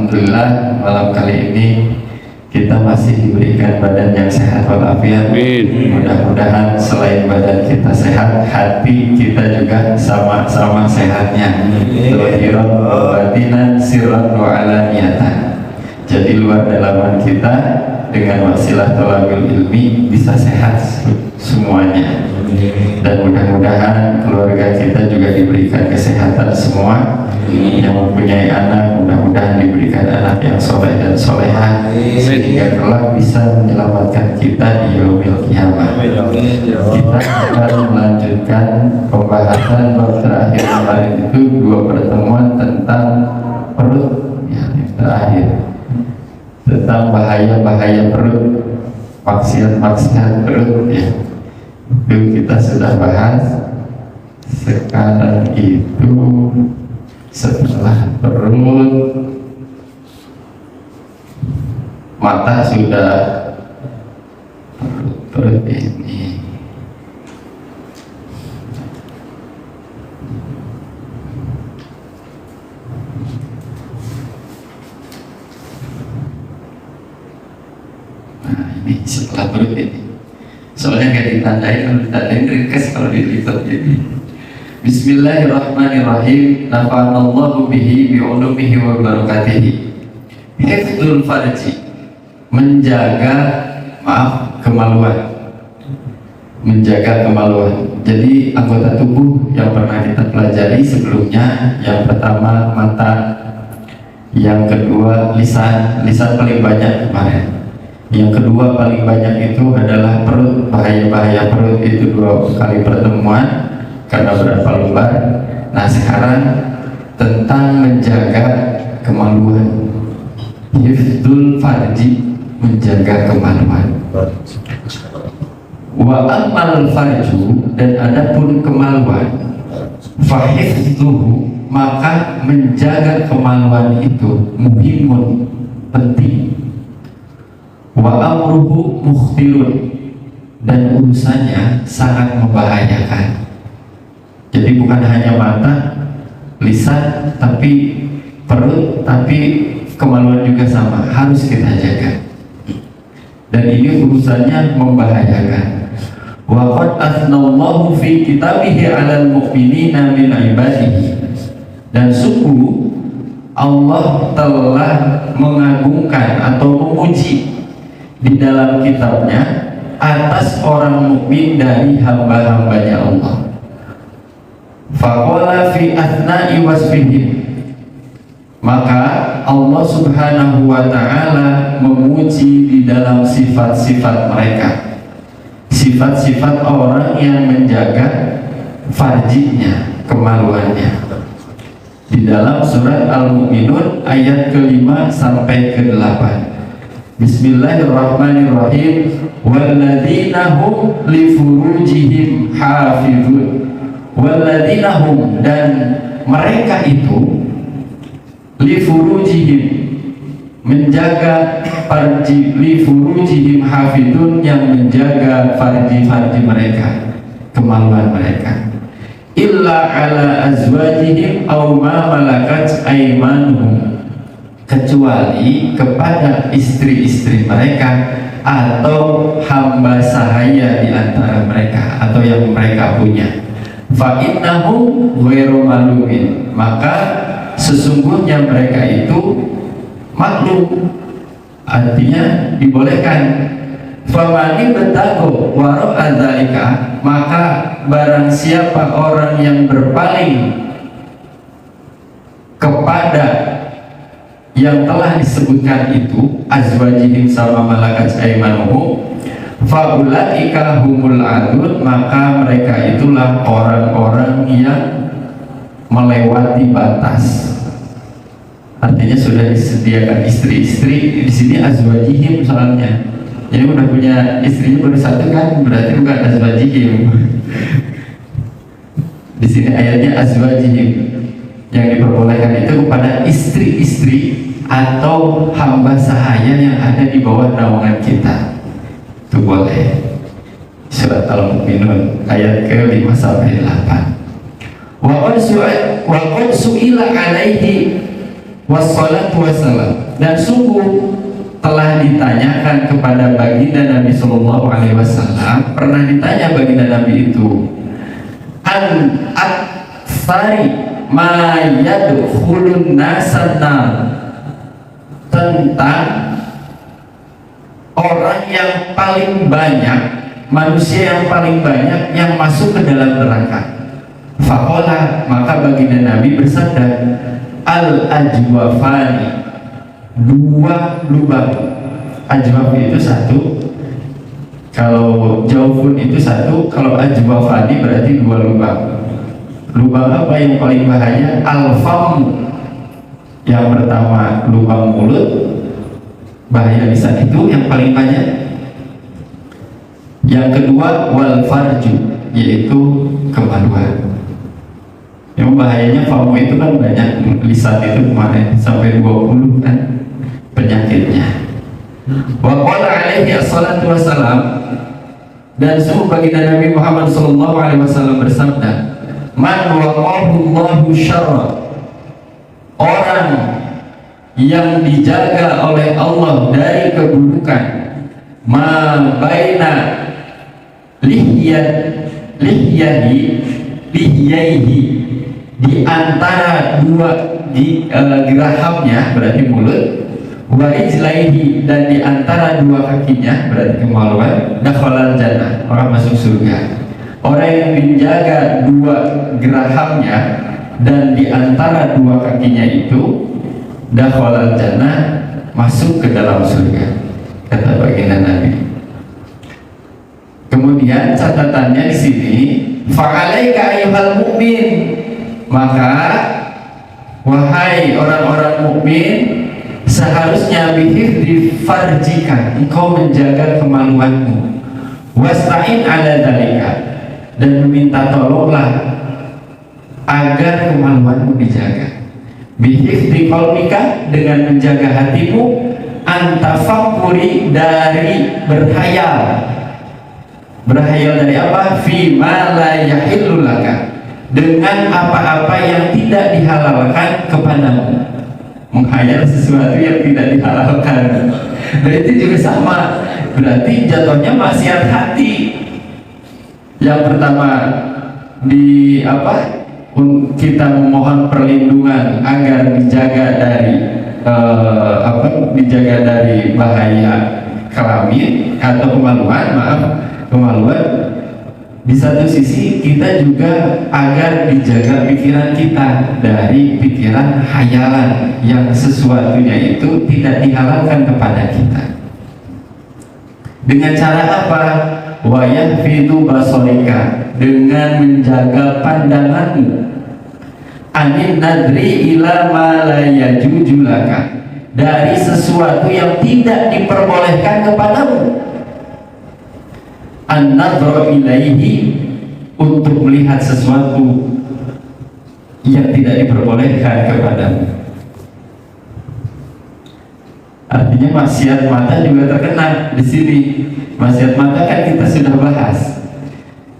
Alhamdulillah malam kali ini kita masih diberikan badan yang sehat walafiat. Mudah-mudahan selain badan kita sehat, hati kita juga sama-sama sehatnya. Zahiran wa batinan, sirran wa alaniyatan. Jadi luar dalaman kita dengan wasilah thalabul ilmi bisa sehat semuanya. Dan mudah-mudahan keluarga kita juga diberikan kesehatan semua. Yang mempunyai anak mudah-mudahan diberikan anak yang soleh dan solehah sehingga kelak bisa menyelamatkan kita di yaumil qiyamah. Kita akan melanjutkan pembahasan bab terakhir kemarin itu 2 pertemuan tentang perut yang terakhir, tentang bahaya-bahaya perut, maksiat-maksiat perut ya. Itu kita sudah bahas. Sekarang itu setelah perut, mata sudah, perut ini setelah perut ini soalnya kayak ditandain, kalau ditandain ringkas, kalau dilipat jadi. Bismillahirrahmanirrahim. Nafa'anallahu bihi bi'ulumihi wa barakatihi. Hifdzul farji, menjaga kemaluan. Menjaga kemaluan. Jadi anggota tubuh yang pernah kita pelajari sebelumnya, yang pertama mata, yang kedua lisan paling banyak kemarin. Yang kedua paling banyak itu adalah perut, bahaya-bahaya perut itu 2 kali pertemuan karena berapa lembar. Nah sekarang tentang menjaga kemaluan, hifdzul farji, menjaga kemaluan. Wa amal farju, dan adapun kemaluan, fahifdzuhu, maka menjaga kemaluan itu muhimun, penting. Wa amruhu mukhtirun, dan urusannya sangat membahayakan. Jadi bukan hanya mata, lisan, tapi perut, tapi kemaluan juga sama, harus kita jaga. Dan ini urusannya membahayakan. Wa qad athnallahu fi kitabihi 'alal mu'minina min ibadihi. Dan sungguh Allah telah mengagungkan atau memuji di dalam kitabnya atas orang mukmin dari hamba-hambanya Allah. Faqala fi athna'i wasfihim, maka Allah subhanahu wa ta'ala memuji di dalam sifat-sifat mereka, sifat-sifat orang yang menjaga farjinya, kemaluannya, di dalam surat Al-Mu'minun ayat ke-5 sampai ke-8. Bismillahirrahmanirrahim. Walladzina hum li furujihim hafizun. Walladzina hum, dan mereka itu li furujihim, menjaga farji, li furujihim hafizun, yang menjaga farji-farji mereka, kemaluan mereka. Illa ala azwajihim aw ma malakat aymanuhum, kecuali kepada istri-istri mereka atau hamba sahaya di antara mereka, atau yang mereka punya. Fa innahum ghairu malumin, maka sesungguhnya mereka itu maklum, artinya dibolehkan. Famani betago waro adzalika, maka barang siapa orang yang berpaling kepada yang telah disebutkan itu, azwajihim sama malakat aymanuhum, faulaika humul adun, maka mereka itulah orang-orang yang melewati batas. Artinya sudah disediakan istri-istri, di sini azwajihim soalnya. Jadi udah punya istrinya baru 1 kan, berarti bukan azwajihim. Di sini ayatnya azwajihim, yang diperbolehkan itu kepada istri-istri atau hamba sahaya yang ada di bawah naungan kita. Itu boleh. Surat Al-Mu'minun ayat ke-5 sampai 8. Wa qad su'ila alaihi wassalatu wassalam, dan sungguh telah ditanyakan kepada baginda Nabi Sallallahu Alaihi Wasallam, pernah ditanya baginda Nabi itu, an aktsari ma yadkhulun nasannar, tentang orang yang paling banyak, manusia yang paling banyak yang masuk ke dalam neraka. Faqala, maka baginda Nabi bersabda, al ajwafani, dua lubang. Ajwaf itu satu, kalau jaufun itu satu, kalau ajwafani berarti dua lubang. Lubang apa yang paling bahaya? Al-fam, yang pertama lubang mulut, bahaya di saat itu yang paling banyak. Yang kedua wal farju, yaitu kemaluan. Yang bahayanya famu itu kan banyak, lisan itu kemarin sampai 20 kan penyakitnya. Wa qala alaihi assalatu wassalam, dan sungguh baginda Nabi Muhammad sallallahu alaihi wasallam bersabda, man waqahu Allahu syarra, orang yang dijaga oleh Allah dari keburukan, ma baina lihyaihi, di antara dua gerahamnya berarti mulut, wa ijlaihi, dan di antara dua kakinya berarti kemaluan, dakhalal jannah, orang masuk surga. Orang yang menjaga dua gerahamnya dan di antara dua kakinya itu, dakhalal jannah, masuk ke dalam surga, kata baginda Nabi. Kemudian catatannya di sini, fa'alaika ayyuhal mu'min, maka wahai orang-orang mukmin, seharusnya bihifdi farjika, engkau menjaga kemaluanmu, wasta'in ala dzalika, dan meminta tolonglah agar kemaluanmu dijaga. Bihifdi qalbika, dengan menjaga hatimu, antafakuri, dari berhayal. Berhayal dari apa? Fi ma la yahillu laka, dengan apa-apa yang tidak dihalalkan kepadamu. Menghayal sesuatu yang tidak dihalalkan, berarti juga sama, berarti jatuhnya maksiat hati. Yang pertama di apa? Kita memohon perlindungan agar dijaga dari dijaga dari bahaya kelamin atau kemaluan, kemaluan. Di satu sisi kita juga agar dijaga pikiran kita dari pikiran hayalan yang sesuatunya itu tidak dihalalkan kepada kita. Dengan cara apa? Wa yahfidu basorika, dengan menjaga pandanganmu, anin nadri ila ma la yajuju laka, dari sesuatu yang tidak diperbolehkan kepadamu. An-nadra ilaihi, untuk melihat sesuatu yang tidak diperbolehkan kepadamu. Artinya maksiat mata juga terkena di sini. Maksiat mata kan kita sudah bahas.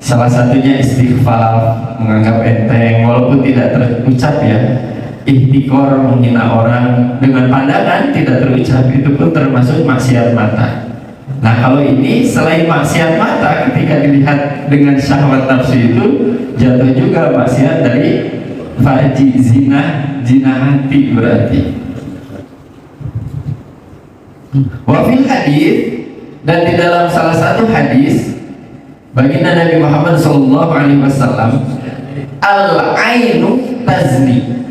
Salah satunya istighfar, menganggap enteng walaupun tidak terucap ya. Ihtikor, menghina orang dengan pandangan tidak terucap, itu pun termasuk maksiat mata. Nah kalau ini selain maksiat mata, ketika dilihat dengan syahwat nafsu itu jatuh juga maksiat dari farji, zina hati berarti. Wafil hadis, dan di dalam salah satu hadis baginda Nabi Muhammad Sallallahu Alaihi Wasallam, al-ainu tazni,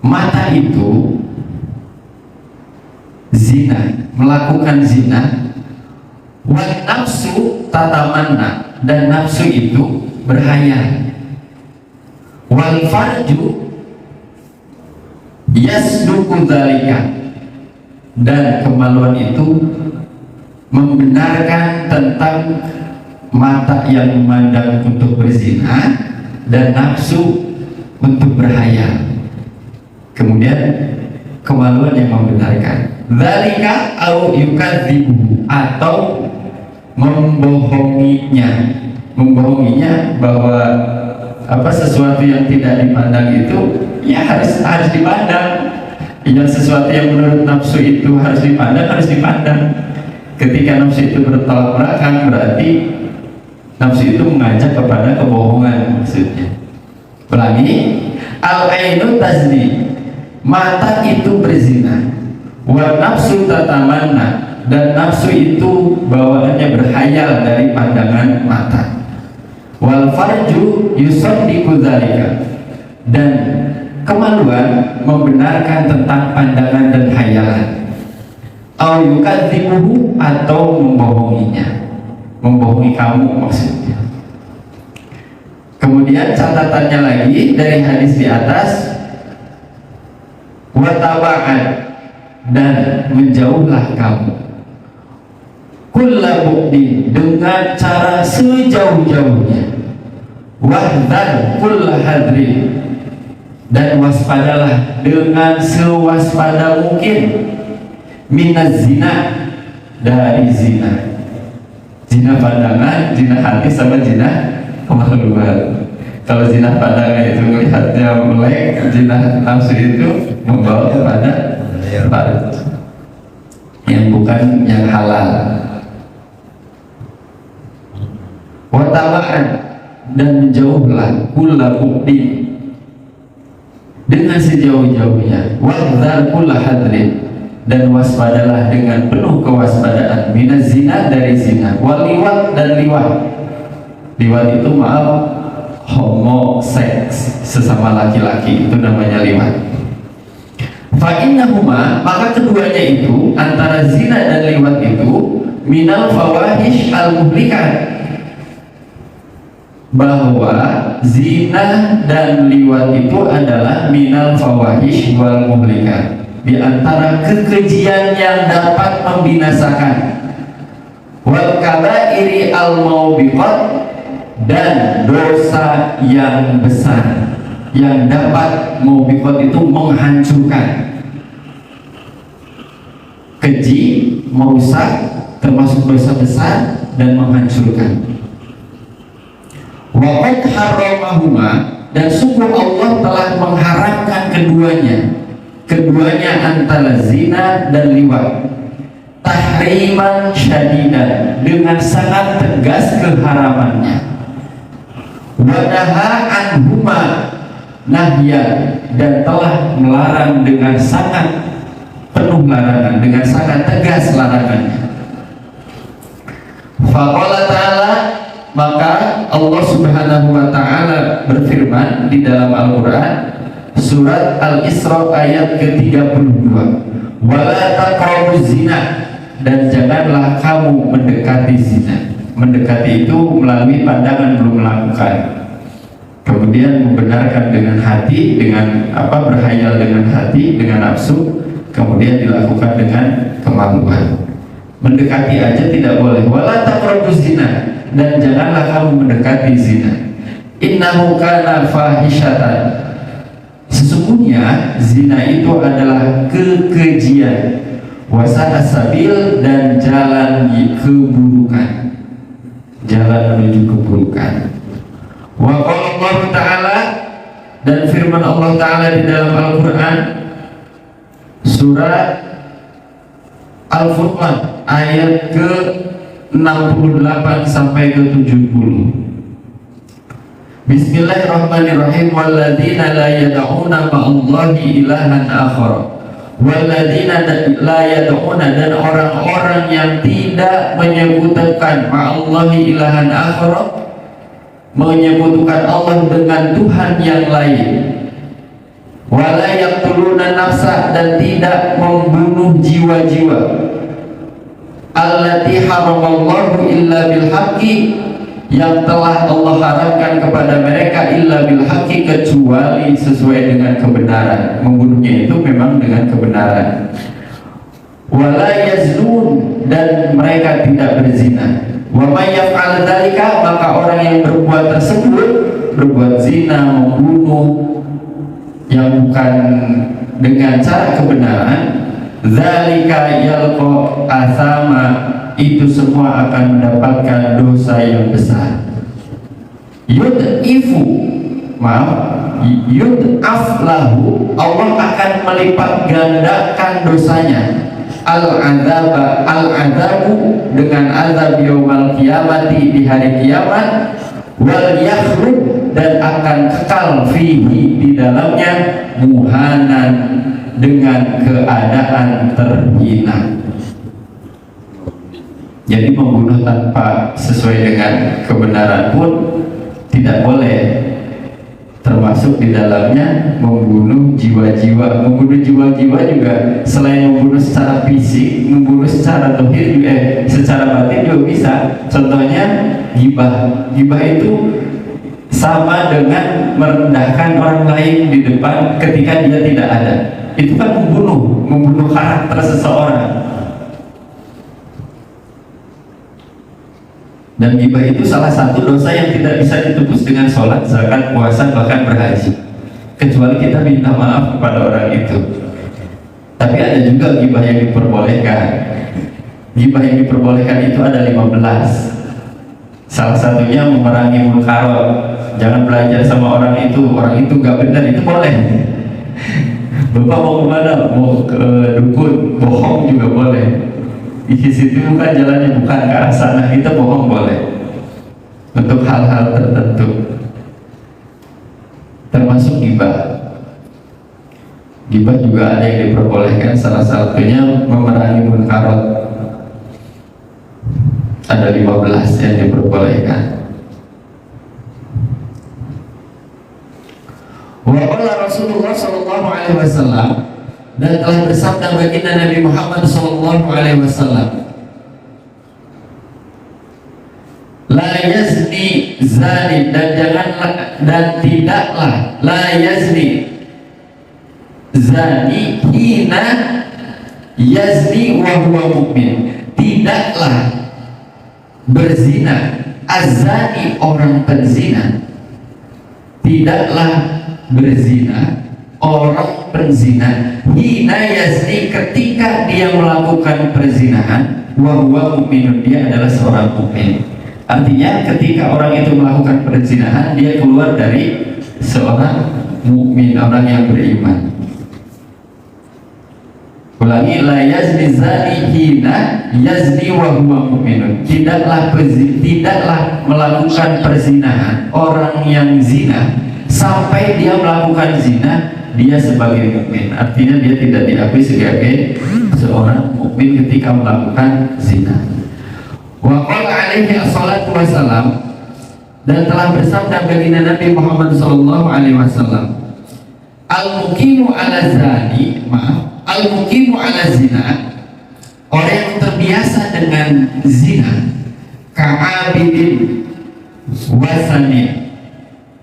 mata itu zina, melakukan zina. Wal nafsu tatamanna, dan nafsu itu berhayal. Wal farju yasduku dzalika, dan kemaluan itu membenarkan tentang mata yang memandang untuk berzina dan nafsu untuk berhayal. Kemudian kemaluan yang membenarkan. Dzalika au yukadzibu, atau membohonginya bahwa sesuatu yang tidak dipandang itu ya harus dipandang. Yang sesuatu yang menurut nafsu itu harus dipandang. Ketika nafsu itu bertolak belakang, berarti nafsu itu mengajak kepada kebohongan maksudnya. Ulangi, al-ainu tazni, mata itu berzina, wa nafsu tatamanna, dan nafsu itu bawaannya berhayal dari pandangan mata. Wal farju yusaddiqu dzalika, dan kemaluan membenarkan tentang pandangan dan hayalan. Au yukadzibuhu, atau membohonginya, membohongi kamu maksudnya. Kemudian catatannya lagi dari hadis di atas, wa taba'an, dan menjauhlah kamu, kulla bu'din, dengan cara sejauh-jauhnya, wahdar kulla hadrin, dan waspadalah dengan sewaspada mungkin, minaz zina, dari zina. Zina pandangan, zina hati, sama zina kemaluan. Kalau zina pandangan itu melihatnya melek, zina nafsu itu membawa kepada yang bukan yang halal. Watabaan, dan menjauhlah kulla bukti, dengan sejauh-jauhnya, wahdhar kulla hadrin, dan waspadalah dengan penuh kewaspadaan, minaz zina, dari zina, waliwat, dan liwat. Liwat itu maaf, homoseks, sesama laki-laki, itu namanya liwat. Fa'innahuma, maka keduanya itu, antara zina dan liwat itu, minal fawahish al-muhlikat, bahwa zina dan liwat itu adalah minal fawahish wal muhlikat, di antara kekejian yang dapat membinasakan, wal kabairi al maubiqat, dan dosa yang besar yang dapat maubiqat itu menghancurkan. Keji, merusak, termasuk dosa besar dan menghancurkan. Waqad harramahuma, dan sungguh Allah telah mengharamkan keduanya antara zina dan liwat, tahriman syadidan, dengan sangat tegas keharamannya. Wadaha anhuma nahyan, dan telah melarang dengan sangat penuh larangan, dengan sangat tegas larangannya. Faqala ta'ala, maka Allah Subhanahu wa ta'ala berfirman di dalam Al-Quran surat Al-Isra ayat ke-32, wala taqrabuz zina, dan janganlah kamu mendekati zina. Mendekati itu melalui pandangan, belum melakukan. Kemudian membenarkan dengan hati, dengan berhayal dengan hati, dengan nafsu, kemudian dilakukan dengan kemaluan. Mendekati aja tidak boleh. Wala taqrabuz zina, dan janganlah kamu mendekati zina. Innahu kana fahishatan, sesungguhnya zina itu adalah kekejian, wasa'a sabil, dan jalan keburukan, jalan menuju keburukan. Wa qala Allah Ta'ala, dan firman Allah Ta'ala di dalam Al-Quran surat Al-Furqan ayat ke-68 sampai ke-70. Bismillahirrahmanirrahim. Walladzina la yad'una ma'allahi ilahan akhar, walladzina la yad'una, dan orang-orang yang tidak menyebutkan ma'allahi ilahan akhar, menyebutkan Allah dengan Tuhan yang lain, wala yaqtuluna nafsa, dan tidak membunuh jiwa-jiwa, allati haramallahu illa bil haqqi, yang telah Allah haramkan kepada mereka, illa bil haqqi, kecuali sesuai dengan kebenaran. Membunuhnya itu memang dengan kebenaran. Wala yaznun, dan mereka tidak berzina. Wa may yaf'al dzalika, maka orang yang berbuat tersebut, berbuat zina, membunuh yang bukan dengan cara kebenaran, dzalika yalqa asama, itu semua akan mendapatkan dosa yang besar. Yud'ifu, yud'af lahu, Allah akan melipat gandakan dosanya, al-adabu dengan azab yaumal qiyamati di hari kiamat, wal yakhlud dan akan kekal fihi di dalamnya, muhanan dengan keadaan terhina. Jadi membunuh tanpa sesuai dengan kebenaran pun tidak boleh, termasuk di dalamnya membunuh jiwa-jiwa. Membunuh jiwa-jiwa juga selain membunuh secara fisik, membunuh secara zahir juga, secara batin juga bisa. Contohnya ghibah. Ghibah itu sama dengan merendahkan orang lain di depan ketika dia tidak ada. Itu kan membunuh karakter seseorang. Dan ghibah itu salah satu dosa yang tidak bisa ditebus dengan sholat, zakat, puasa, bahkan berhaji, kecuali kita minta maaf kepada orang itu. Tapi ada juga ghibah yang diperbolehkan. Ghibah yang diperbolehkan itu ada 15. Salah satunya memerangi munkarat. Jangan belajar sama orang itu nggak benar, itu boleh. Bapak mau kemana? Mau ke dukun, bohong juga boleh. Di situ bukan jalannya, bukan ke arah sana, kita bohong boleh untuk hal-hal tertentu, termasuk ghibah. Ghibah juga ada yang diperbolehkan, salah satunya memerangi munkarat. Ada 15 yang diperbolehkan. Wa qala Rasulullah sallallahu alaihi wasallam, dan telah bersabda baginda Nabi Muhammad sallallahu alaihi wasallam, la yazni zani, dan tidaklah la yazni zani hina yazni wa huwa mu'min, tidaklah berzina azani orang penzina, tidaklah berzina orang penzina hina yazni ketika dia melakukan perzinahan, wa huwa mu'minun, dia adalah seorang mukmin. Artinya ketika orang itu melakukan perzinahan, dia keluar dari seorang mukmin, orang yang beriman. Ulangi, la yazni zani hina yazni wa huwa mu'minun, tidaklah melakukan perzinahan orang yang zina sampai dia melakukan zina dia sebagai mukmin. Artinya dia tidak diakui sebagai seorang mukmin ketika melakukan zina. Wa qala alaihi assalatu wassalam, dan telah bersabda baginda Nabi Muhammad sallallahu alaihi wasallam, al-muqimu ala zani, al-muqimu ala zina, orang yang terbiasa dengan zina, ka'abidin wasani,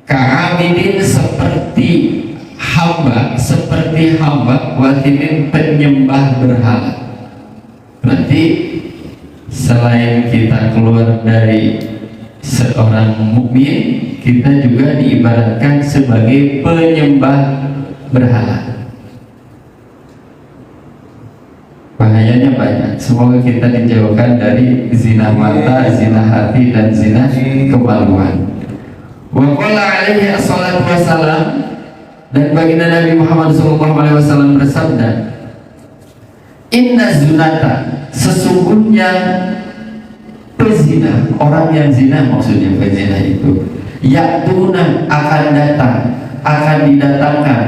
ka'abidin seperti hamba, wasinin penyembah berhala. Berarti selain kita keluar dari seorang mukmin, kita juga diibaratkan sebagai penyembah berhala. Bahayanya banyak. Semoga kita dijauhkan dari zina mata, zina hati, dan zina kemaluan. Wa qala alaihi assalatu wassalam, dan baginda Nabi Muhammad SAW bersabda, inna zunata, sesungguhnya pezina, orang yang zina, maksudnya pezina itu, ya'tuna, akan datang, akan didatangkan,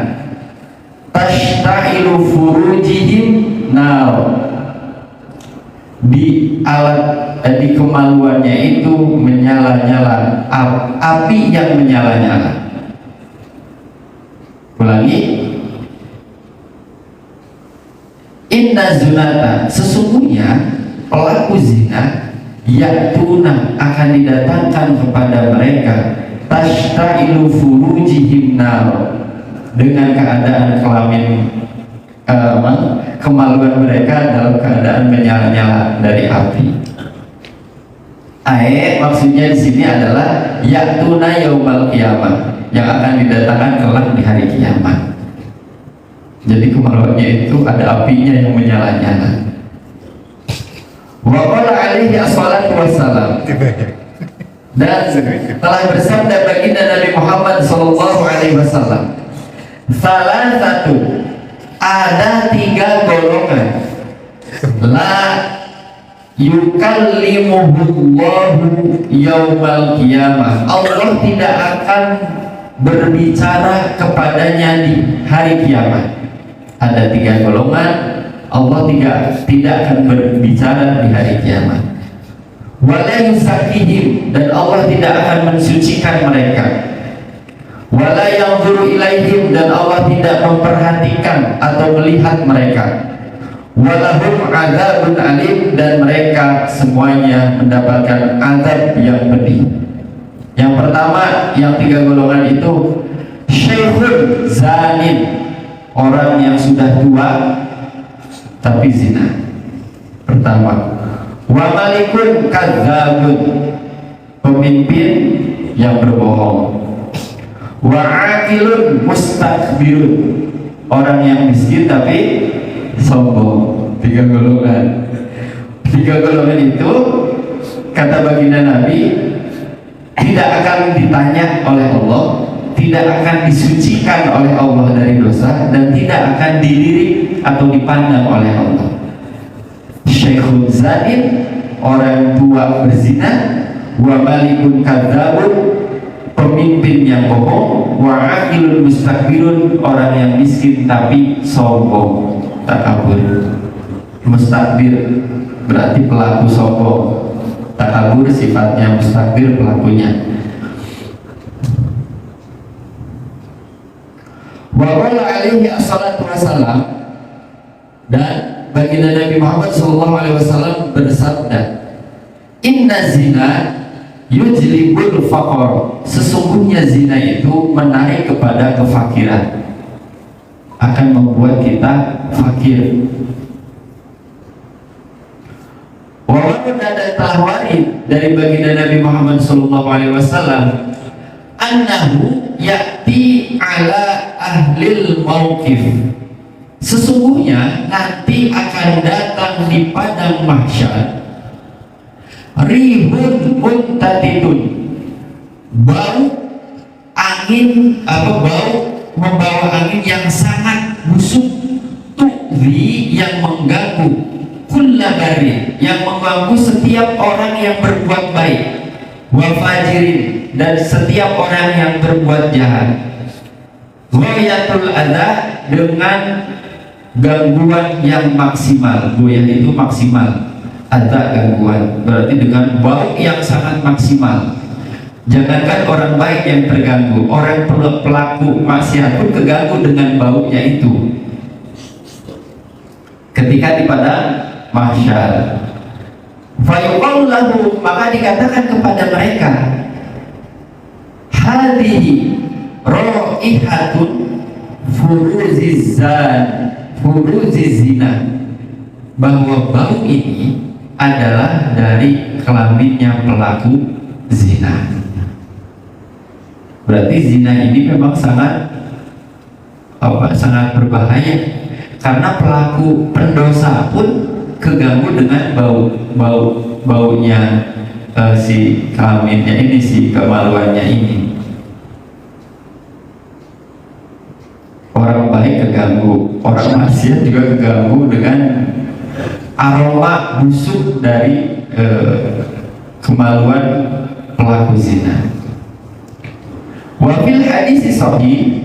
tashta'ilu furujihim nar, di kemaluannya itu menyala-nyala, api yang menyala-nyala. Ulangi, inna zunata, sesungguhnya pelaku zina, ya'tuna, akan didatangkan kepada mereka, tashta'ilu furujihim nar, dengan keadaan kemaluan mereka dalam keadaan menyala-nyala dari api. Maksudnya di sini adalah ya'tuna yaumal qiyamah, yang akan didatangkan kelak di hari kiamat. Jadi kemaluannya itu ada apinya yang menyala-nyala. Wa qala alaihi assalatu wassalam, Dan telah bersabda baginda Nabi Muhammad sallallahu alaihi wasallam, salah satu, ada 3 golongan, la yukallimuhullahu yaumal qiyamah, Allah tidak akan berbicara kepadanya di hari kiamat. Ada 3 golongan, Allah tidak akan berbicara di hari kiamat. Wala yusakihim, dan Allah tidak akan mensucikan mereka. Wala yanzuru ilaihim, dan Allah tidak memperhatikan atau melihat mereka. Walahum adzabun alim, dan mereka semuanya mendapatkan azab yang pedih. Yang pertama, yang 3 golongan itu, syekhun zanin, orang yang sudah tua tapi zina. Pertama. Wa malikun kadzabun, pemimpin yang berbohong. Wa aqilun mustakbirun, orang yang miskin tapi sombong. 3 golongan. 3 golongan itu kata baginda Nabi tidak akan ditanya oleh Allah, tidak akan disucikan oleh Allah dari dosa, dan tidak akan dilirik atau dipandang oleh Allah. Syekhul zanin, orang tua berzina. Wa malikun kadzabun, pemimpin yang bohong. Wa aqilun mustakbirun, orang yang miskin tapi sombong, takabur. Mustakbir berarti pelaku sombong, takabur sifatnya, mustakbir pelakunya. Wa qala alaihi assalatu wassalam, dan baginda Nabi Muhammad SAW bersabda, inna zina yujlibul faqr, sesungguhnya zina itu menarik kepada kefakiran, akan membuat kita fakir. Walaupun ada telah warid dari baginda Nabi Muhammad SAW, annahu ya'ti ala ahlil mauqif, sesungguhnya nanti akan datang di padang mahsyar rihun muntatidun, bau angin, bau membawa angin yang sangat busuk, tu'zi, yang mengganggu, kullabari, yang mengganggu setiap orang yang berbuat baik, wa fajirin, dan setiap orang yang berbuat jahat, wayatul adha, dengan gangguan yang maksimal. Goyah itu maksimal, ada gangguan berarti dengan bau yang sangat maksimal. Jangankan orang baik yang terganggu, orang pelaku maksiat pun keganggu dengan baunya itu ketika di padang mahsyar. Fayuqalu lahu, maka dikatakan kepada mereka, hadhihi raihatun furuzizina, bahwa bau ini adalah dari kelaminnya pelaku zina. Berarti zina ini memang sangat berbahaya, karena pelaku pendosa pun keganggu dengan baunya si kelaminnya ini, si kemaluannya ini. Orang baik keganggu, orang maksiat juga keganggu dengan aroma busuk dari kemaluan pelaku zina. Wa fil hadis sahih,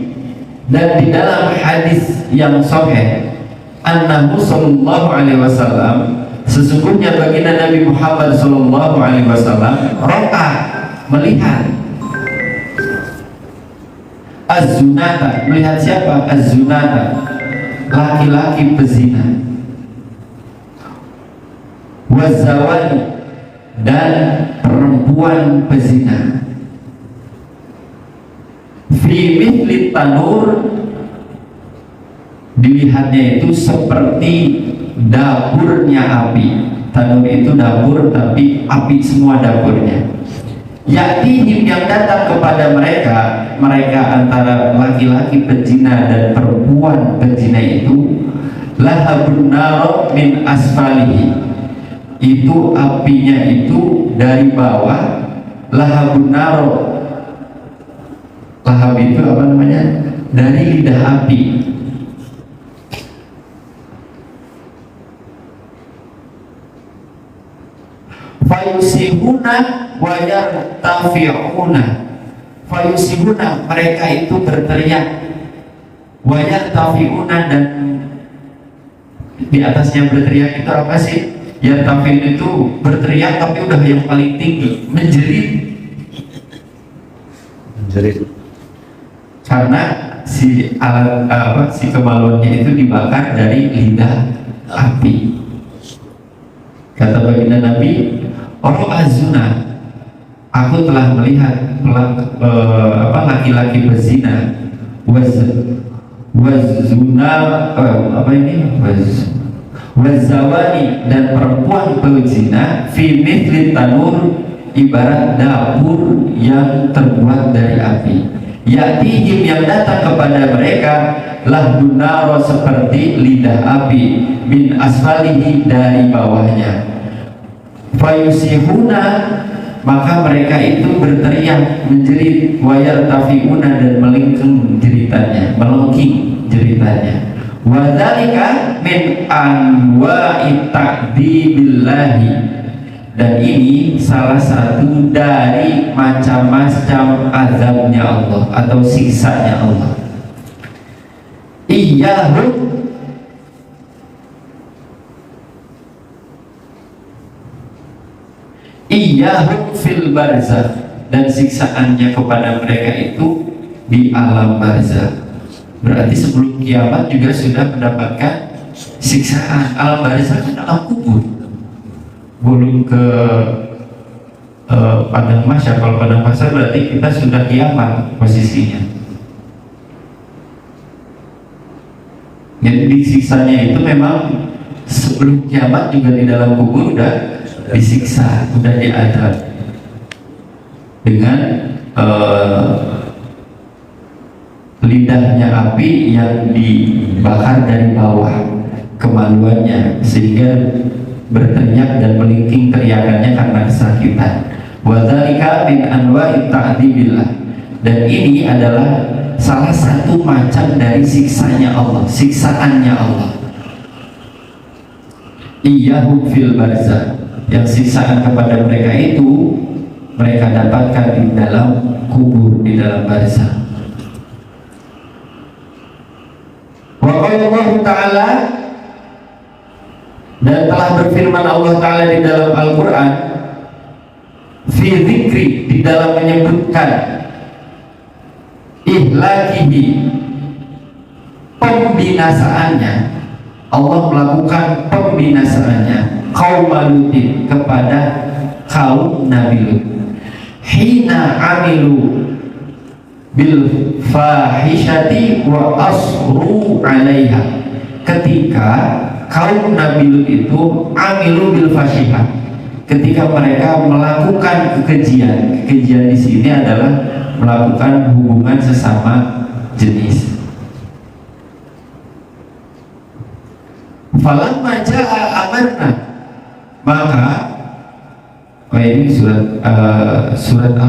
dan di dalam hadis yang sahih, annahu sallallahu alaihi wasallam, sesungguhnya baginda Nabi Muhammad sallallahu alaihi wasallam ra'a, melihat az-zunata, melihat siapa? Az-zunata, laki-laki pezina, wazawani, dan perempuan pezina, fi mithli tanur, dilihatnya itu seperti dapurnya api. Tanur itu dapur, tapi api semua dapurnya. Ya'tihim, yang datang kepada mereka antara laki-laki pezina dan perempuan pezina itu, lahabun nar min asfalihi, itu apinya itu dari bawah, lahabun naro. Lahab itu apa namanya? Dari lidah api. Fayusihuna wa yartafi'una. Fayusihuna, mereka itu berteriak, wa yartafi'una, dan di atasnya berteriak itu apa sih? Yartafi'un itu berteriak tapi udah yang paling tinggi, menjerit. Karena si alat si kemaluannya itu dibakar dari lidah api. Kata baginda Nabi, orang azuna, aku telah melihat laki-laki berzina, wazuna wazawani, dan perempuan berzina, fi mithli tanur, ibarat dapur yang terbuat dari api. Ya'tihim, yang datang kepada mereka, lahdun naro, seperti lidah api, min asfalihi, dari bawahnya. Fayusihuna, maka mereka itu berteriak, menjerit, wayartafi'una, dan melingking jeritannya, melengking jeritannya. Wadzalika min anwa'i ta'dzibillahi, dan ini salah satu dari macam-macam azabnya Allah atau siksanya Allah. Iyahum fil barzakh, dan siksaannya kepada mereka itu di alam barzakh. Berarti sebelum kiamat juga sudah mendapatkan siksaan. Alam barzakh kan alam kubur, belum ke padang mahsyar. Kalau padang mahsyar berarti kita sudah kiamat posisinya. Jadi disiksanya itu memang sebelum kiamat juga di dalam kubur udah disiksa, udah diadab dengan lidahnya api yang dibakar dari bawah kemaluannya, sehingga berteriak dan melingking teriakannya karena kesakitan. Wadzalika min anwa'i ta'dzibillah, dan ini adalah salah satu macam dari siksanya Allah, siksaannya Allah. Iyahum fil barzakh, yang siksaan kepada mereka itu mereka dapatkan di dalam kubur, di dalam barzakh. Wa qala Allah Ta'ala, dan telah berfirman Allah Ta'ala di dalam Al-Quran, fi dzikri, di dalam menyebutkan ihlakihi, pembinasaannya. Allah melakukan pembinasaannya kaum Lutin, kepada kaum Nabi Lut. Hina amilu bil fahishati wa asru alaiha, ketika kaum Nabi Lut itu amilu bil fahishah, ketika mereka melakukan kekejian. Kekejian di sini adalah melakukan hubungan sesama jenis. Falamma ja'a amarna, maka ini surat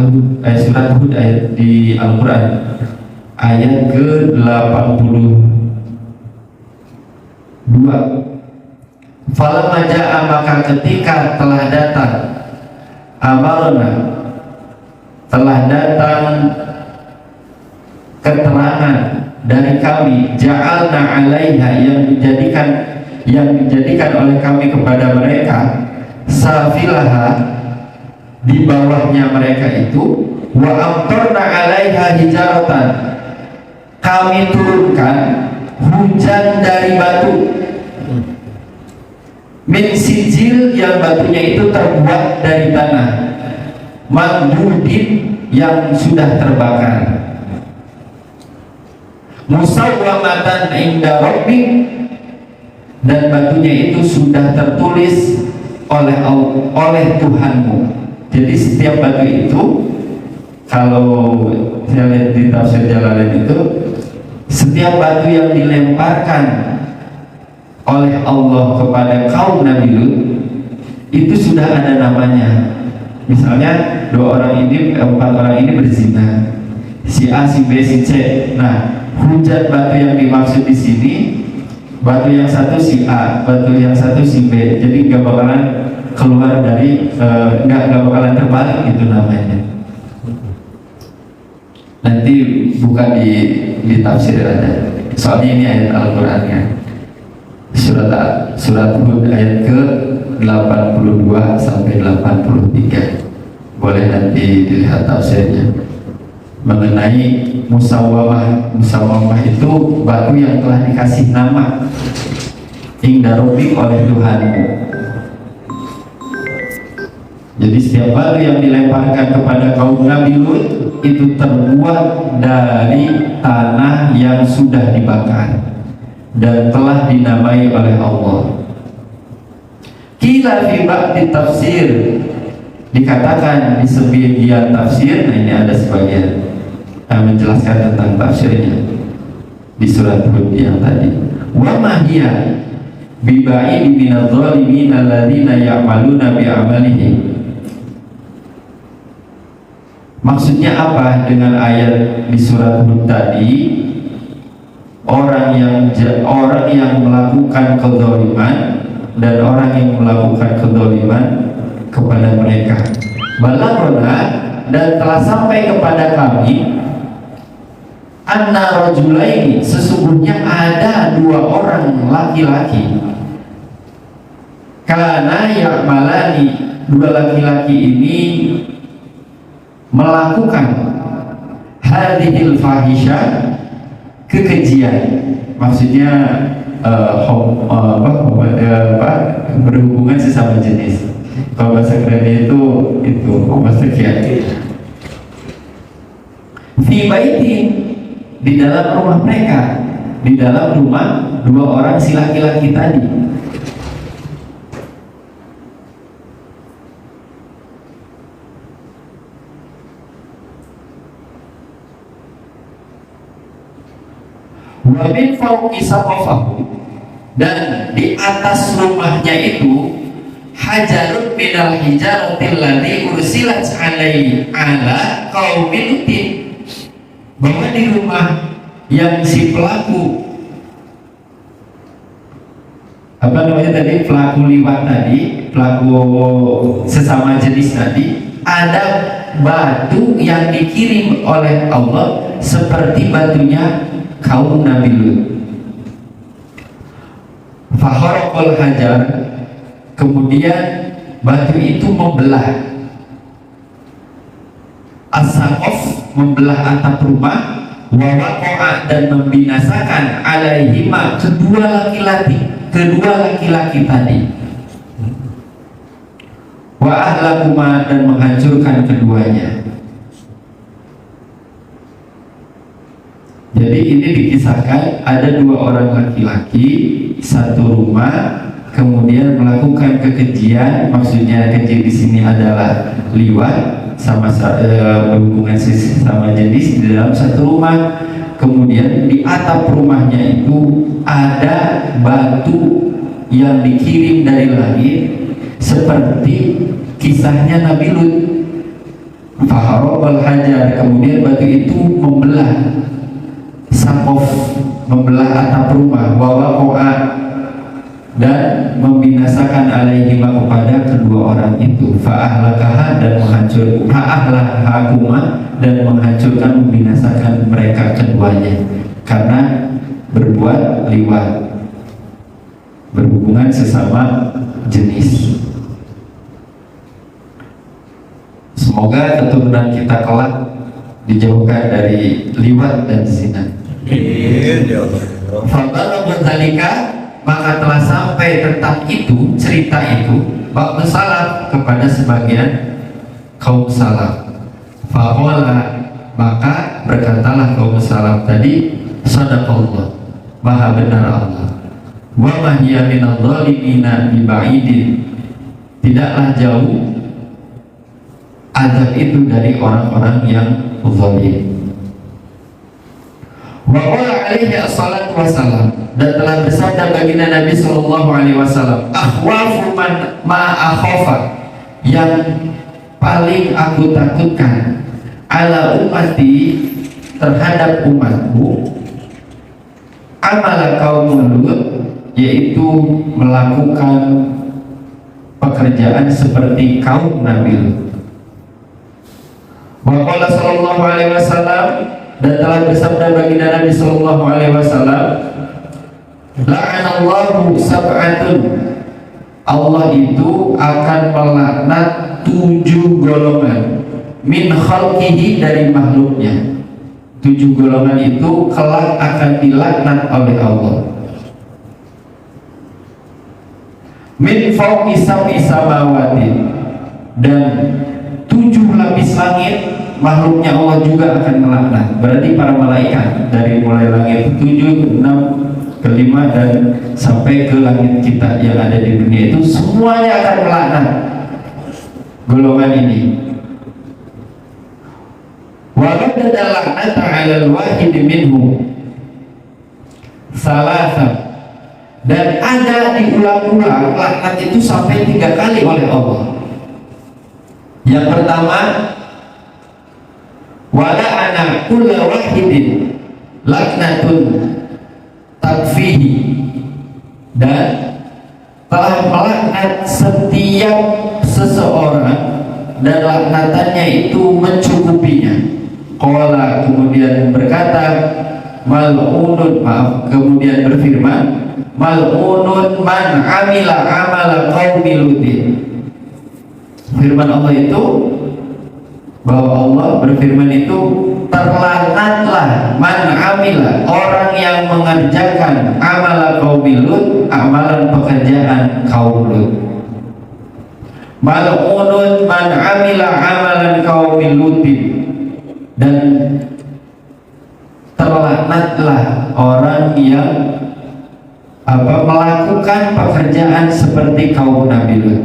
Hud ayat di Al-Quran ayat ke-82. Falamma ja'a, maka ketika telah datang, amarna, telah datang keterangan dari kami, ja'alna alaiha, yang dijadikan oleh kami kepada mereka, safilaha, di bawahnya mereka itu, wa amtarna alaiha hijaratan, kami turunkan hujan dari batu, min sijil, yang batunya itu terbuat dari tanah, mandudin, yang sudah terbakar, musawwamatan inda rabbik, dan batunya itu sudah tertulis oleh Tuhanmu. Jadi setiap batu itu, kalau saya lihat di tafsir Jalalain itu, setiap batu yang dilemparkan oleh Allah kepada kaum Nabi Lut itu sudah ada namanya. Misalnya empat orang ini berzina, si A, si B, si C. Nah, hujat batu yang dimaksud di sini, batu yang satu si A, batu yang satu si B. Jadi nggak bakalan keluar dari nggak bakalan terbalik itu namanya. Nanti buka di tafsir ada. Soalnya ini ayat Al-Qur'annya. Surat Hud ayat ke 82 sampai 83. Boleh nanti dilihat tafsirnya. Mengenai musawwamah itu batu yang telah dikasih nama inda rabbik oleh Tuhanmu. Jadi setiap batu yang dilemparkan kepada kaum Nabi Lut itu terbuat dari tanah yang sudah dibakar dan telah dinamai oleh Allah. Qila fi ba'di tafsir, dikatakan di sebagian tafsir. Nah, ini ada sebagian yang menjelaskan tentang tafsirnya di surat Hud yang tadi. Wa ma hiya biba'idi minadh dhalimin alladziina ya'maluna bi'amalihim. Maksudnya apa dengan ayat di surat Hud tadi? Orang yang melakukan kezaliman dan orang yang melakukan kezaliman kepada mereka. Balaghana, dan telah sampai kepada kami, anna rajulaini, sesungguhnya ada dua orang laki-laki, karena ya'malani, dua laki-laki ini melakukan hadhil fahisyah, kekejian, maksudnya berhubungan sesama jenis. Kalau bahasa kerennya itu homoseksual. Fi baiti, di dalam rumah mereka, di dalam rumah dua orang si laki-laki tadi. Wa min fawqi saqafahu, dan di atas rumahnya itu hajarun minal hijaratil ladzi ursilat alaihi ala qaumil Lutin, bahwa di rumah yang si pelaku pelaku liwat tadi, pelaku sesama jenis tadi, ada batu yang dikirim oleh Allah seperti batunya kaum Nabi Lut. Faharaqal hajar, kemudian batu itu membelah as-saqaf, membelah atap rumah, wa waqa'a, dan membinasakan alaihima, kedua laki-laki tadi, wa ahlakuma, dan menghancurkan keduanya. Jadi ini dikisahkan ada dua orang laki-laki satu rumah, kemudian melakukan kekejian. Maksudnya keji di sini adalah liwat, berhubungan sama jenis di dalam satu rumah. Kemudian di atap rumahnya itu ada batu yang dikirim dari langit seperti kisahnya Nabi Lut. Faharaqal hajar, kemudian batu itu membelah sakof, membelah atap rumah, wa waqa'a, dan membinasakan alaihima, kepada kedua orang itu, fa'ahlakaha, dan menghancurkan, membinasakan mereka keduanya karena berbuat liwat, berhubungan sesama jenis. Semoga keturunan kita kelak dijauhkan dari liwat dan zina. Fadala bertalika, maka telah sampai tentang itu, cerita itu, ba'du salaf, kepada sebagian kaum salaf. Faqala, maka berkatalah kaum salaf tadi, sadaqallah, maha benar Allah, wa ma hiya minadh dhalimina biba'idin, tidaklah jauh azab itu dari orang-orang yang zalim. Wa qala alaihi assalatu wassalam, dan telah bersabda baginda Nabi sallallahu alaihi wasallam, akhwafu ma akhafa, yang paling aku takutkan ala ummati terhadap umatku amala kaum Lut, yaitu melakukan pekerjaan seperti kaum Nabi Lut. Wa qala sallallahu alaihi wasallam, dan telah bersabda baginda Nabi sallallahu alaihi wasallam, la'anallahu sab'atun, Allah itu akan melaknat 7 golongan min khalqihi, dari makhluknya. 7 golongan itu kelak akan dilaknat oleh Allah. Min fawqi sab'i samawati, dan 7 lapis langit makhluknya Allah juga akan melaknat. Berarti para malaikat dari mulai langit 7, 6, kelima dan sampai ke langit kita yang ada di dunia itu semuanya akan melaknat golongan ini. Waladda laknata 'alal wahid minhum salasa, dan ada diulang-ulang laknat itu sampai 3 kali oleh Allah. Yang pertama, wala ana kulla wahidin laknatun takfihi, dan telah melaknat setiap seseorang dan laknatannya itu mencukupinya. Qala, kemudian berkata, mal'unun, maaf, kemudian berfirman, mal'unun man amila amala qaumi Lutin. Firman Allah itu, bahwa Allah berfirman itu, terlaknatlah man amila, orang yang mengerjakan amala qaumi Lut, amalan pekerjaan kaum Lut. Mal'unun man amila amalan qaumi Lutin, dan terlaknatlah orang yang melakukan pekerjaan seperti kaum Nabi Lut.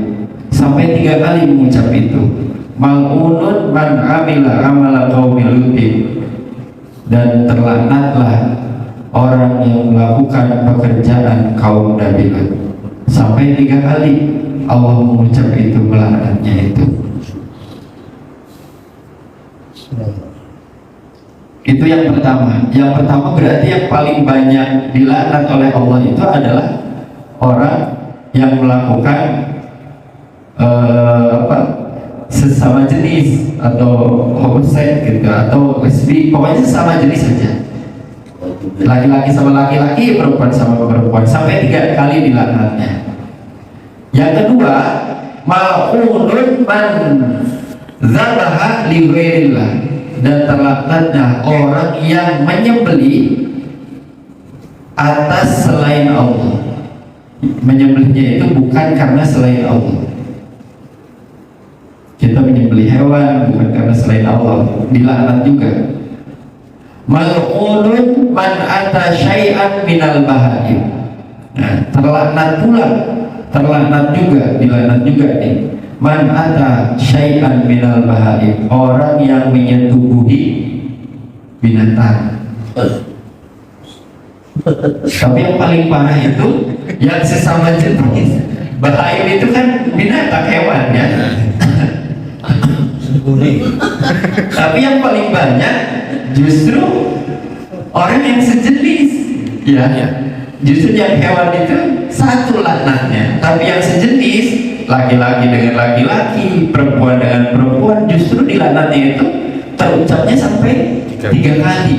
Sampai 3 kali mengucap itu, mal'unun man amila amala qaumi Lutin, dan terlaknatlah orang yang melakukan pekerjaan kaum Nabi Lut. Sampai 3 kali Allah mengucap itu, melaknatnya itu. Itu yang pertama. Yang pertama berarti yang paling banyak dilaknat oleh Allah itu adalah orang yang melakukan sesama jenis atau homoseks gitu, atau lesbi, pokoknya sesama jenis saja. Laki-laki sama laki-laki, perempuan sama perempuan, sampai 3 kali dilaknatnya. Yang kedua, mal'unun man zabaha li ghairillah, dan terlaknatnya orang yang menyembelih atas selain Allah. Menyembelihnya itu bukan karena selain Allah. Kita menyembelih hewan bukan karena selain Allah, dilaknat juga. Mal'unun man ata syai'an minal bahaim. Nah, terlaknat juga, dilaknat juga nih. Man ata syai'an minal bahaim, orang yang menyetubuhi binatang. Tapi yang paling parah itu yang sesama jenis. Bahaim itu kan binatang, hewan ya. Tapi yang paling banyak justru orang yang sejenis, ya. Justru yang hewan itu satu laknatnya, tapi yang sejenis, laki-laki dengan laki-laki, perempuan dengan perempuan, justru dilaknatnya itu terucapnya sampai 3 kali.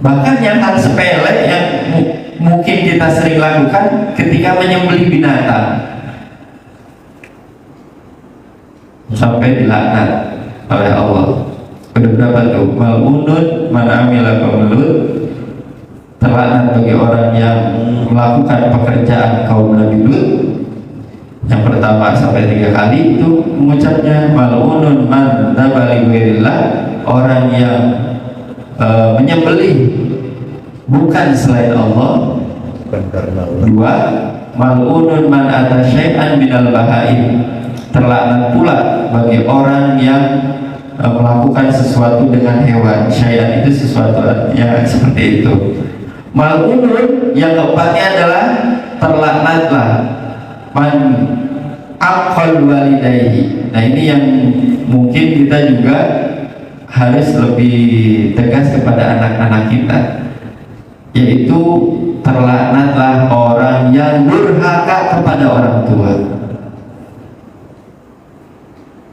Bahkan yang hal sepele yang mungkin kita sering lakukan ketika menyembelih binatang, sampai dilaknat oleh Allah. Kedua berapa tuh? Mal'unun man amila qaum Lut, terlaknat bagi orang yang melakukan pekerjaan kaum Nabi Lut. Yang pertama sampai 3 kali itu mengucapnya, mal'unun man dzaba li ghairillah, orang yang menyembelih bukan selain Allah. Bukan karena Allah. 2, mal'unun man ata syai'an minal bahaim, terlaknat pula bagi orang yang melakukan sesuatu dengan hewan. Syai'an itu sesuatu yang seperti itu. Mal'unun yang keempatnya adalah terlaknatlah man aqal walidayhi, Nah ini yang mungkin kita juga harus lebih tegas kepada anak-anak kita, yaitu terlaknatlah orang yang durhaka kepada orang tua.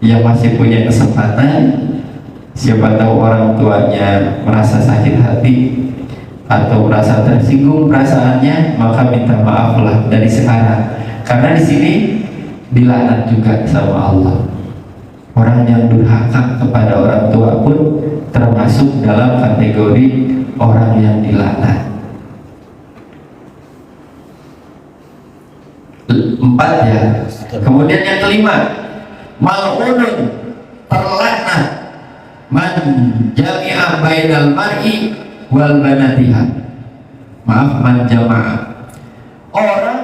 Yang masih punya kesempatan, siapa tahu orang tuanya merasa sakit hati atau merasa tersinggung perasaannya, maka minta maaflah dari sekarang. Karena di sini dilaknat juga sama Allah. Orang yang durhaka kepada orang tua pun termasuk dalam kategori orang yang dilaknat. 4 ya. Kemudian yang kelima, mal'unun, terlaknat man jami'a bainal mar'i wal banatiha. Maaf, man jama'a, orang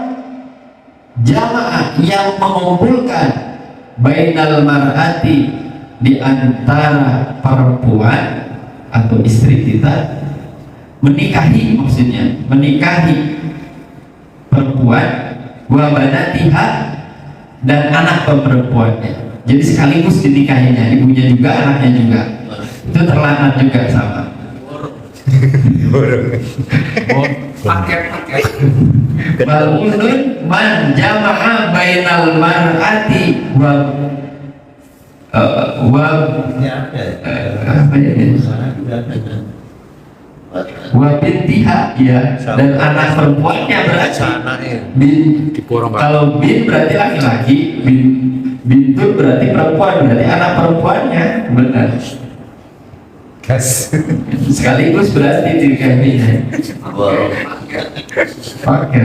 jamaah yang mengumpulkan bainal mar'ati, di antara perempuan atau istri kita, menikahi, maksudnya menikahi perempuan, wa banatiha, dan anak perempuannya. Jadi sekaligus dinikahinya, ibunya juga, anaknya juga. Itu terlaknat juga sama. Pakai mal'unun man jama'a bainal mar'ati wa bintiha, ya, dan anak perempuannya berarti kalau bin berarti laki-laki, bintu berarti perempuan, berarti anak perempuannya, benar. Sekaligus berarti dinikahinya. Oke.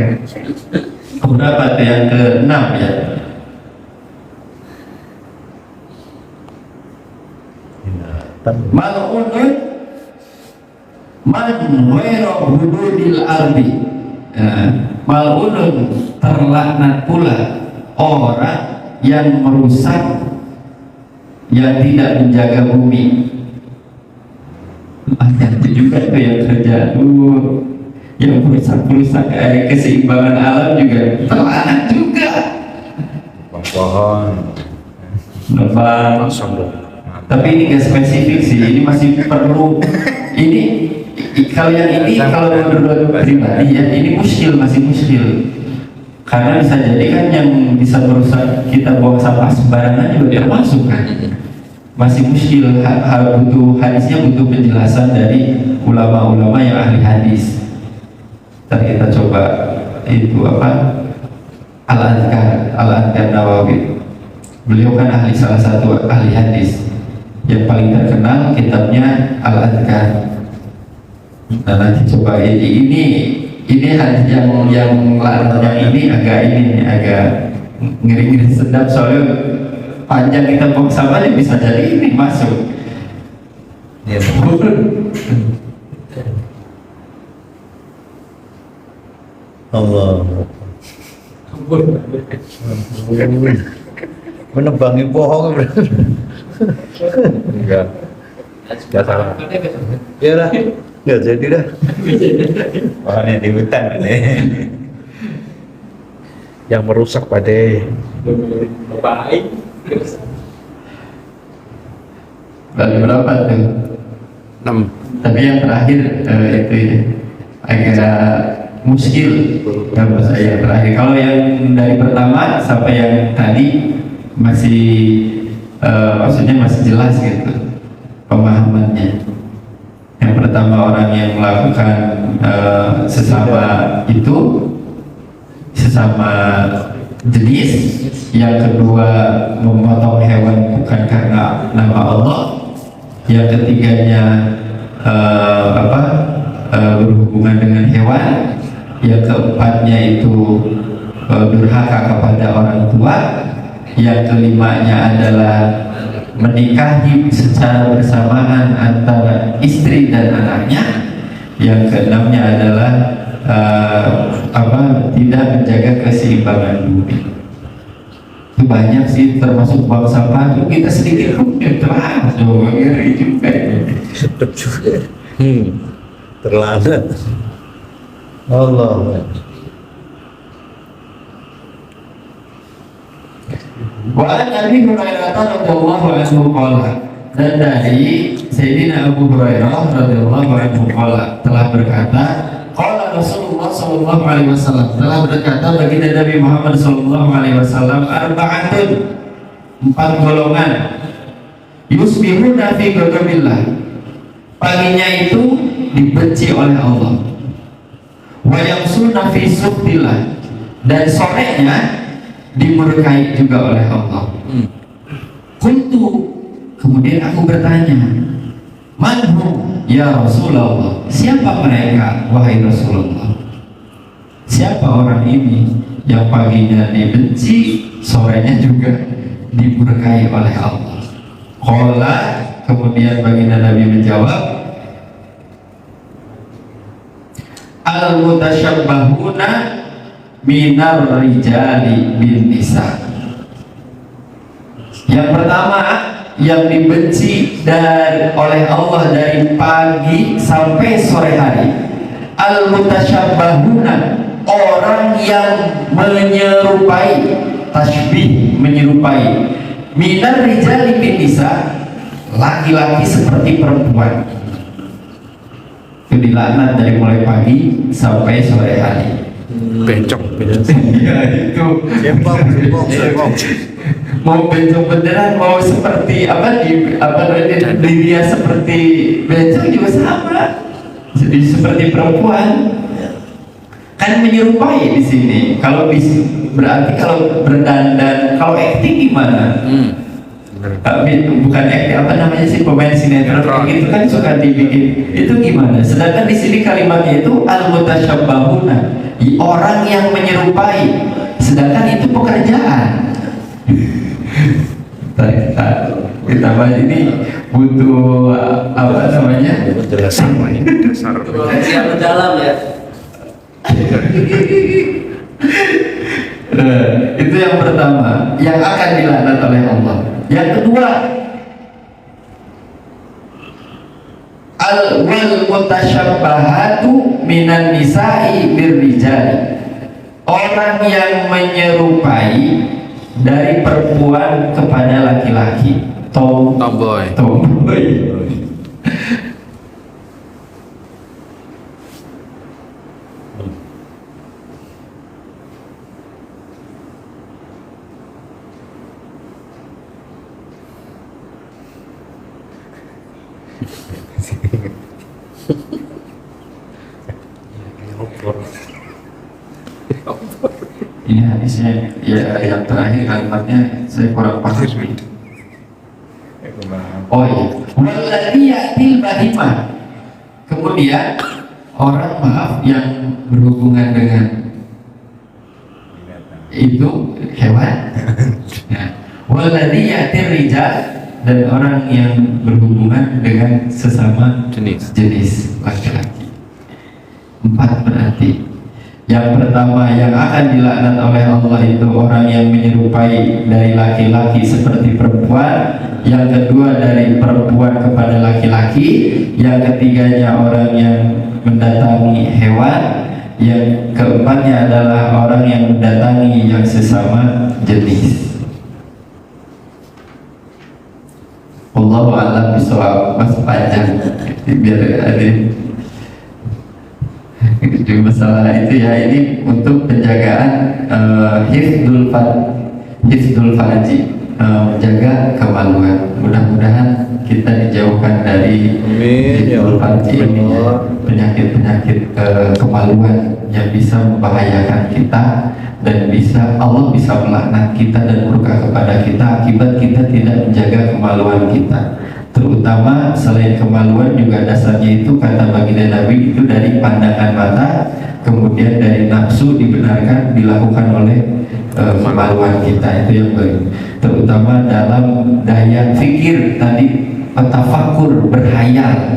Berapa tuh yang ke-6 ya? Mal'unun man ghairu hududil ardi. Mal'unun, terlaknat pula orang yang merusak, yang tidak menjaga bumi. Itu juga tuh yang kerja yang merusak keseimbangan alam juga terlaknat juga. Pohon nebang. Tapi ini gak spesifik sih, ini masih perlu. Ini kalau yang ini, kalau menurut pribadi ya, ini masih muskil. Karena bisa jadi kan yang bisa merusak kita buang sampah sembarangan juga termasuk kan. Masih muskil, butuh hadisnya, butuh penjelasan dari ulama-ulama yang ahli hadis. Ntar kita coba itu apa, Al-Adhkar Nawawi. Beliau kan salah satu ahli hadis. Yang paling terkenal kitabnya Al-Adhkar. Nah nanti coba ini hadis yang ini agak ngeri-ngeri sedap, soalnya panjang kita buang sampahnya, bisa jadi ini masuk. Ya. Allah. Menebangi pohon. Enggak salah. Ya lah, enggak jadi dah. Pohonnya di hutan ini. Yang merusak pada baik. Bagi berapa tuh? 6. Tapi yang terakhir itu ya, agak muskil menurut saya terakhir. Kalau yang dari pertama sampai yang tadi masih maksudnya masih jelas gitu pemahamannya. Yang pertama, orang yang melakukan sesama jenis. Yang kedua, memotong hewan bukan karena nama Allah. Yang ketiganya berhubungan dengan hewan. Yang keempatnya itu durhaka kepada orang tua. Yang kelimanya adalah menikahi secara bersamaan antara istri dan anaknya. Yang keenamnya adalah tidak menjaga keseimbangan bumi. Itu banyak sih, termasuk buang sampah itu kita sedikit terlalu ngeri juga. Sedap juga. Terlambat. Allah. Wa an Abi Hurairah radhiyallahu anhu qala, dan dari Sayyidina Abu Hurairah radhiyallahu anhu qala telah berkata, qala Rasulullah sallallahu alaihi wasallam, telah berkata baginda Nabi Muhammad sallallahu alaihi wasallam, arba'atun, 4 golongan, yusbihuna fi ghadabillah, paginya itu dibenci oleh Allah, wa yamsuna fi sukhtillah, dan sorenya dimurkai juga oleh Allah. Qultu, kemudian aku bertanya, manhum ya Rasulullah, siapa mereka wahai Rasulullah? Siapa orang ini yang paginya dibenci, sorenya juga dimurkai oleh Allah? Qala, kemudian baginda Nabi menjawab, al-mutasyabbahuna minar rijali bin nisa. Yang pertama yang dibenci oleh Allah dari pagi sampai sore hari, al-mutasyabbahuna, orang yang menyerupai, tasbih, menyerupai, minar rijali bin nisa, laki-laki seperti perempuan. Itu dilaknat dari mulai pagi sampai sore hari. Bencong Ya itu mau bencong beneran, mau seperti dia seperti bencong juga sama, jadi seperti perempuan kan, menyerupai di sini. Kalau berarti kalau berdandan, kalau acting gimana? Bukan acting, apa namanya sih, pemain sinetron itu kan suka dibikin itu gimana? Sedangkan di sini kalimatnya itu al-mutasyabbahuna, orang yang menyerupai, sedangkan itu pekerjaan. Kita bahas ini butuh apa namanya? Dasar Siap dalam ya. Itu yang pertama yang akan dilaknat oleh Allah. Yang kedua, al-wal mutasyabbahatu minan nisa'i birrijali, orang yang menyerupai dari perempuan kepada laki-laki, tomboy. Ini hadisnya ya, yang terakhir kalimatnya saya kurang paham. Oh iya, walladzi ya'til bahimah, kemudian orang, maaf, yang berhubungan dengan itu hewan. Nah, walladzi ya'tir rijal, dan orang yang berhubungan dengan sesama jenis laki-laki. 4 berarti. Yang pertama yang akan dilaknat oleh Allah itu orang yang menyerupai dari laki-laki seperti perempuan. Yang kedua dari perempuan kepada laki-laki. Yang ketiganya orang yang mendatangi hewan. Yang keempatnya adalah orang yang mendatangi yang sesama jenis. Wallahu a'lam bishawab. Mas panjang biar ada di masalah itu ya, ini untuk penjagaan hifdzul farji, menjaga kemaluan. Mudah-mudahan kita dijauhkan dari hifdzul farji ini, penyakit-penyakit kemaluan yang bisa membahayakan kita, dan Allah bisa melaknat kita dan murka kepada kita akibat kita tidak menjaga kemaluan kita. Terutama selain kemaluan juga dasarnya itu, kata baginda Nabi, itu dari pandangan mata, kemudian dari nafsu dibenarkan dilakukan oleh kemaluan kita. Itu yang terutama dalam daya fikir tadi, tafakur, berhayal,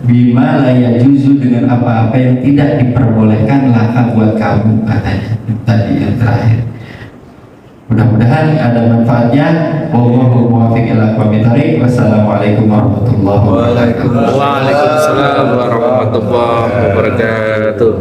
bima la yajuzu, dengan apa-apa yang tidak diperbolehkan laka buat kamu, katanya tadi yang terakhir. Mudah-mudahan ada manfaatnya. Wallahu muwaffiq ila aqwamit thoriq. Wassalamualaikum warahmatullahi wabarakatuh. Waalaikumsalam warahmatullahi wabarakatuh.